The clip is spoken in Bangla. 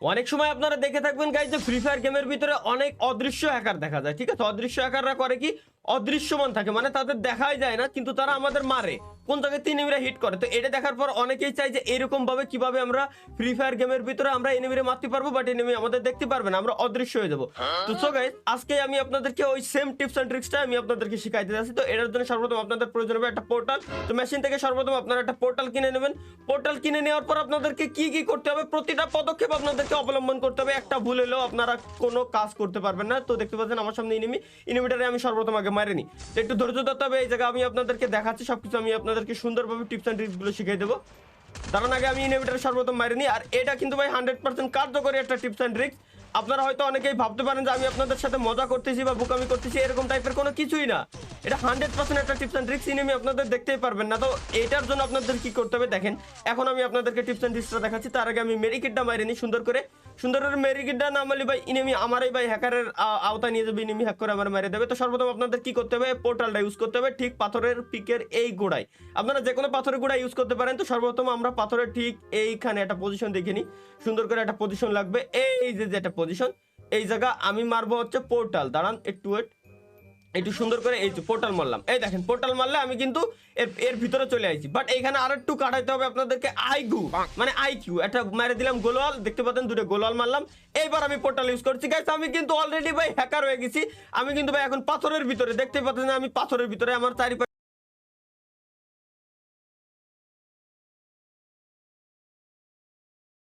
অনেক সময় আপনারা দেখে থাকবেন গাইজ যে ফ্রি ফায়ার গেমের ভিতরে অনেক অদৃশ্য হ্যাকার দেখা যায়, ঠিক আছে? অদৃশ্য হ্যাকাররা করে কি, অদৃশ্যমান থাকে, মানে তাদের দেখাই যায় না কিন্তু তারা আমাদের মারে কোন জায়গায় এনিমিরা হিট করে। তো এটা দেখার পর অনেকেই চাই যে এরকম ভাবে কিভাবে আমরা ফ্রি ফায়ার গেমের ভিতরে আমরা এনিমিরে মারতে পারবো, বাট এনিমি আমাদের দেখতে পারবে না, আমরা অদৃশ্য হয়ে যাবো। তো সো গাইজ আজকে আমি আপনাদেরকে ওই সেম টিপস এন্ড ট্রিক্সটা আমি আপনাদেরকে শিখাইতে যাচ্ছি। তো এটার জন্য সর্বপ্রথম আপনাদের প্রয়োজন হবে একটা পোর্টাল। তো মেশিন থেকে সর্বপ্রথম আপনারা একটা পোর্টাল কিনে নেবেন। পোর্টাল কিনে নেওয়ার পর আপনাদেরকে কি কি করতে হবে, প্রতিটা পদক্ষেপ আপনাদেরকে অবলম্বন করতে হবে। একটা ভুল হলেও আপনারা কোনো কাজ করতে পারবেন না। তো দেখতে পাচ্ছেন আমার সামনে ইনিমিটারে আমি সর্বপ্রথম আগে মারিনি। তো একটু ধৈর্য ধরতে হবে, এই জায়গায় আমি আপনাদেরকে দেখাচ্ছি সবকিছু, আমি আপনাদেরকে সুন্দরভাবে টিপস এন্ড ট্রিক্স গুলো শিখিয়ে দেবো। তার আগে আমি ইনিমিটারে সর্বপ্রথম মারিনি, আর এটা কিন্তু ভাই 100% কার্যকরী একটা টিপস এন্ড ট্রিক্স। আপনারা হয়তো অনেকেই ভাবতে পারেন যে আমি আপনাদের সাথে মজা করতেছি বা বোকামি করতেছি, এরকম টাইপের কোনো কিছুই না। এটা 100% একটা টিপস এন্ড ট্রিক্স, ইনিমি আপনাদের দেখতেই পারবেন না। তো এটার জন্য আপনাদের কি করতে হবে দেখেন, এখন আমি আপনাদেরকে টিপস এন্ড ট্রিক্সটা দেখাচ্ছি। তার আগে আমি মেরিকিটটা মারিনি সুন্দর করে মেরিকিটটা না মারলে ভাই ইনিমি আমারই ভাই হ্যাকারের আওতায় নিয়ে যাবে, ইনিমি হ্যাক করে আমার মেরে দেবে। তো সর্বপ্রথম আপনাদের কি করতে হবে, পোর্টালটা ইউজ করতে হবে ঠিক পাথরের পিকের এই গোড়ায়। আপনারা যে কোনো পাথরের গোড়ায় ইউজ করতে পারেন। তো সর্বপ্রথম আমরা পাথরের ঠিক এইখানে একটা পজিশন দেখে নিই, সুন্দর করে একটা পজিশন লাগবে, এই যে একটা পজিশন, এই জায়গা আমি মারবো হচ্ছে পোর্টাল। দাঁড়ান একটু ওয়েট, একটু সুন্দর করে এই যে পোর্টাল মারলাম, এই দেখেন পোর্টাল মারলে আমি কিন্তু এর ভিতরে চলে আসছি। বাট এইখানে আর একটু কাটাইতে হবে আপনাদেরকে আইকিউ, মানে আইকিউ একটা মেরে দিলাম গোলওয়াল, দেখতে পাচ্ছেন দুটো গোলওয়াল মারলাম। এইবার আমি পোর্টাল ইউজ করছি গাইস, আমি কিন্তু অলরেডি ভাই হ্যাকার হয়ে গেছি। আমি কিন্তু ভাই এখন পাথরের ভিতরে, দেখতে পাচ্ছেন আমি পাথরের ভিতরে, আমার চারিপাশে